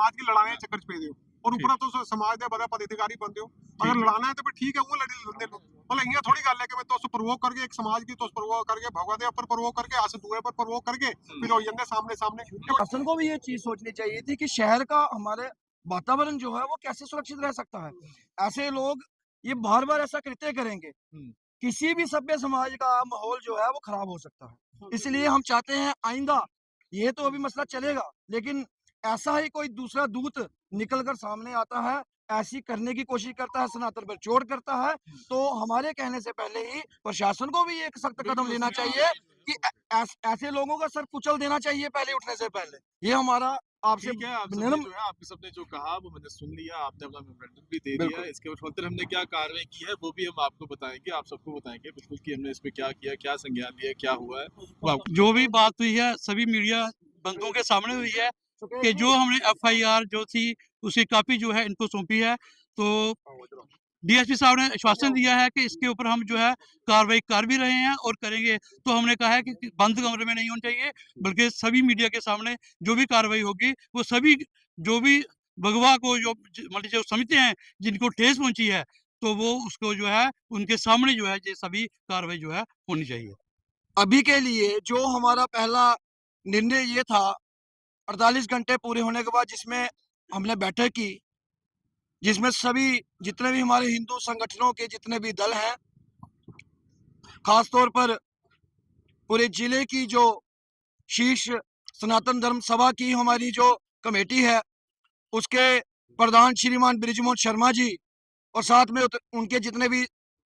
समाज की लड़ाई चक्कर च पेदे हो और ठीक ऊपर तुस समाज दे बड़े पदाधिकारी बनदे हो। अगर लड़ाना है तो फिर ठीक है वो लड़ी लड़ने लो। मतलब इयां थोड़ी गल है कि मैं तुस प्रोवोक करके एक समाज की तुस प्रोवोक करके भगवा दे उपर प्रोवोक करके अस दूए पर प्रोवोक करके फिर हो जंदे सामने सामने। शासन को भी ये चीज सोचनी चाहिए थी कि शहर का हमारे वातावरण जो है वो कैसे सुरक्षित रह सकता है। ऐसे लोग ये बार बार ऐसा कृत्य करेंगे, किसी भी सभ्य समाज का माहौल जो है वो खराब हो सकता है। इसलिए हम चाहते हैं आइंदा, ये तो अभी मसला चलेगा, लेकिन ऐसा ही कोई दूसरा दूत निकल कर सामने आता है, ऐसी करने की कोशिश करता है, सनातन पर चोट करता है, तो हमारे कहने से पहले ही प्रशासन को भी एक सख्त कदम लेना चाहिए कि ऐसे लोगों का सर कुचल देना चाहिए पहले उठने से पहले। ये हमारा आपसे ठीक है, आप सबने विनम्र जो है आपने सबने जो कहा वो मैंने सुन लिया, आपने अपना मेमोरेंडम भी दे दिया। बिल्कुल इसके फर्दर हमने क्या कार्रवाई की है वो भी हम आपको बताएंगे, आप सबको बताएंगे बिल्कुल कि हमने इसमें क्या किया, क्या संज्ञान लिया, क्या हुआ है वो आपको जो भी बात हुई है सभी मीडिया बंधुओं के सामने हुई है कि जो हमने एफआईआर जो थी उसकी कॉपी जो है इनको सौंपी है। तो डीएसपी साहब ने आश्वासन दिया है कि इसके ऊपर हम जो है कार्रवाई कर भी रहे हैं और करेंगे। तो हमने कहा है कि बंद कमरे में नहीं होना चाहिए, बल्कि सभी मीडिया के सामने जो भी कार्रवाई होगी वो सभी जो भी भगवा को जो मतलब जो समझते हैं जिनको ठेस पहुंची है तो वो उसको जो है उनके सामने जो है ये सभी कार्रवाई जो है होनी चाहिए। अभी के लिए जो हमारा पहला निर्णय ये था 48 घंटे पूरे होने के बाद, जिसमें हमने बैठक की, जिसमें सभी जितने भी हमारे हिंदू संगठनों के जितने भी दल हैं, खास तौर पर पूरे जिले की जो शीर्ष सनातन धर्म सभा की हमारी जो कमेटी है, उसके प्रधान श्रीमान बृजमोहन शर्मा जी और साथ में उनके जितने भी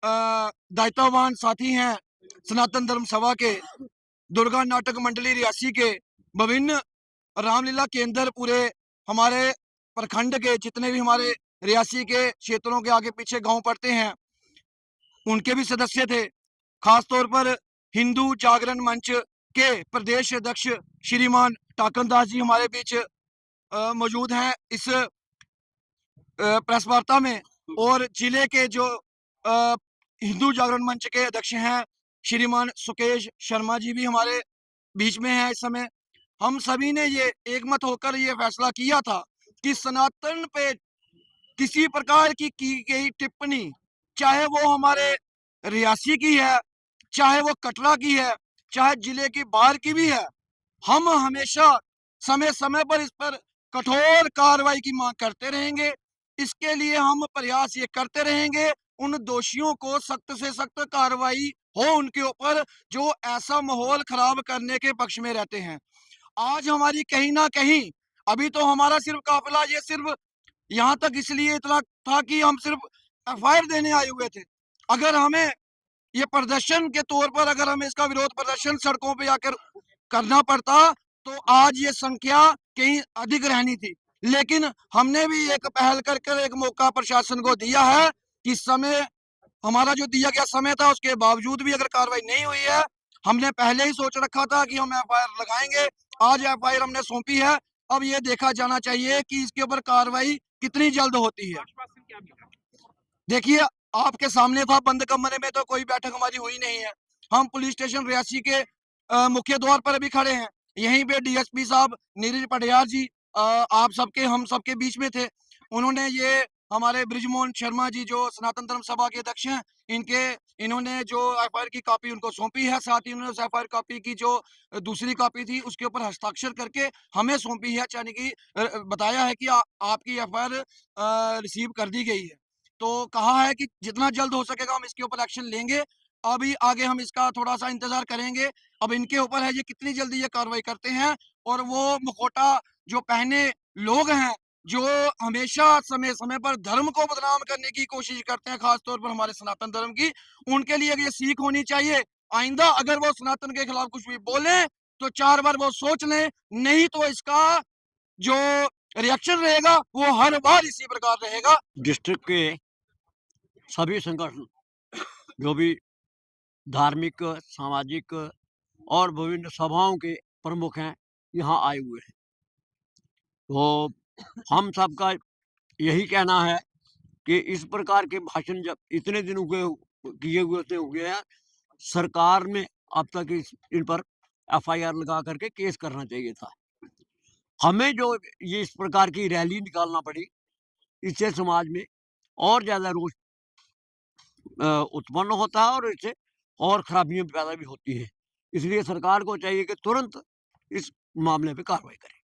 दायित्ववान साथी हैं सनातन धर्म सभा के, दुर्गा नाटक मंडली रियासी के, विभिन्न रामलीला केंद्र पूरे हमारे प्रखंड के जितने भी हमारे रियासी के क्षेत्रों के आगे पीछे गांव पड़ते हैं, उनके भी सदस्य थे। खास तौर पर हिंदू जागरण मंच के प्रदेश अध्यक्ष श्रीमान टाकन दास जी हमारे बीच मौजूद हैं इस प्रेस वार्ता में, और जिले के जो हिंदू जागरण मंच के अध्यक्ष हैं श्रीमान सुकेश शर्मा जी भी हमारे बीच में है इस समय। हम सभी ने ये एकमत होकर ये फैसला किया था कि सनातन पे किसी प्रकार की गई टिप्पणी, चाहे वो हमारे रियासी की है, चाहे वो कटरा की है, चाहे जिले की बाहर की भी है, हम हमेशा समय समय पर इस पर कठोर कार्रवाई की मांग करते रहेंगे। इसके लिए हम प्रयास ये करते रहेंगे उन दोषियों को सख्त से सख्त कार्रवाई हो उनके ऊपर जो ऐसा माहौल खराब करने के पक्ष में रहते हैं। आज हमारी कहीं ना कहीं, अभी तो हमारा सिर्फ काफिला ये सिर्फ यहाँ तक इसलिए इतना था कि हम सिर्फ एफआईआर देने आए हुए थे। अगर हमें ये प्रदर्शन के तौर पर अगर हमें इसका विरोध प्रदर्शन सड़कों पे आकर करना पड़ता तो आज ये संख्या कहीं अधिक रहनी थी, लेकिन हमने भी एक पहल कर एक मौका प्रशासन को दिया है कि समय हमारा जो दिया गया समय था उसके बावजूद भी अगर कार्रवाई नहीं हुई है, हमने पहले ही सोच रखा था कि हम एफआईआर लगाएंगे। आज एफआईआर हमने सौंपी है, अब ये देखा जाना चाहिए कि इसके ऊपर कार्रवाई कितनी जल्द होती है। देखिए आपके सामने था, बंद कमरे में तो कोई बैठक हमारी हुई नहीं है। हम पुलिस स्टेशन रियासी के मुख्य द्वार पर भी खड़े हैं, यहीं पे डीएसपी साहब नीरज पटियार जी आप सबके हम सबके बीच में थे। उन्होंने ये हमारे बृजमोहन शर्मा जी जो सनातन धर्म सभा के अध्यक्ष हैं, इन्होंने जो एफआईआर की कॉपी उनको सौंपी है, साथ ही उन्होंने उस एफआईआर कॉपी की जो दूसरी कॉपी थी उसके ऊपर हस्ताक्षर करके हमें सौंपी है, यानी कि बताया है कि आपकी एफआईआर रिसीव कर दी गई है। तो कहा है कि जितना जल्द हो सकेगा हम इसके ऊपर एक्शन लेंगे। अभी आगे हम इसका थोड़ा सा इंतजार करेंगे, अब इनके ऊपर है ये कितनी जल्दी ये कार्रवाई करते हैं। और वो मुखौटा जो पहने लोग हैं जो हमेशा समय समय पर धर्म को बदनाम करने की कोशिश करते हैं, खासतौर पर हमारे सनातन धर्म की, उनके लिए ये सीख होनी चाहिए। आइंदा अगर वो सनातन के खिलाफ कुछ भी बोले तो 4 बार वो सोच लें, नहीं तो इसका जो रिएक्शन रहेगा वो हर बार इसी प्रकार रहेगा। डिस्ट्रिक्ट के सभी संगठन जो भी धार्मिक, सामाजिक और विभिन्न सभाओं के प्रमुख हैं यहाँ आए हुए हैं। तो हम सबका यही कहना है कि इस प्रकार के भाषण जब इतने दिन किए हुए हैं, सरकार ने अब तक इन पर एफआईआर लगा करके केस करना चाहिए था। हमें जो ये इस प्रकार की रैली निकालना पड़ी, इससे समाज में और ज़्यादा रोष उत्पन्न होता है और इससे और खराबियाँ पैदा भी होती हैं। इसलिए सरकार को चाहिए कि तुरंत इस मामले पे कार्रवाई करे।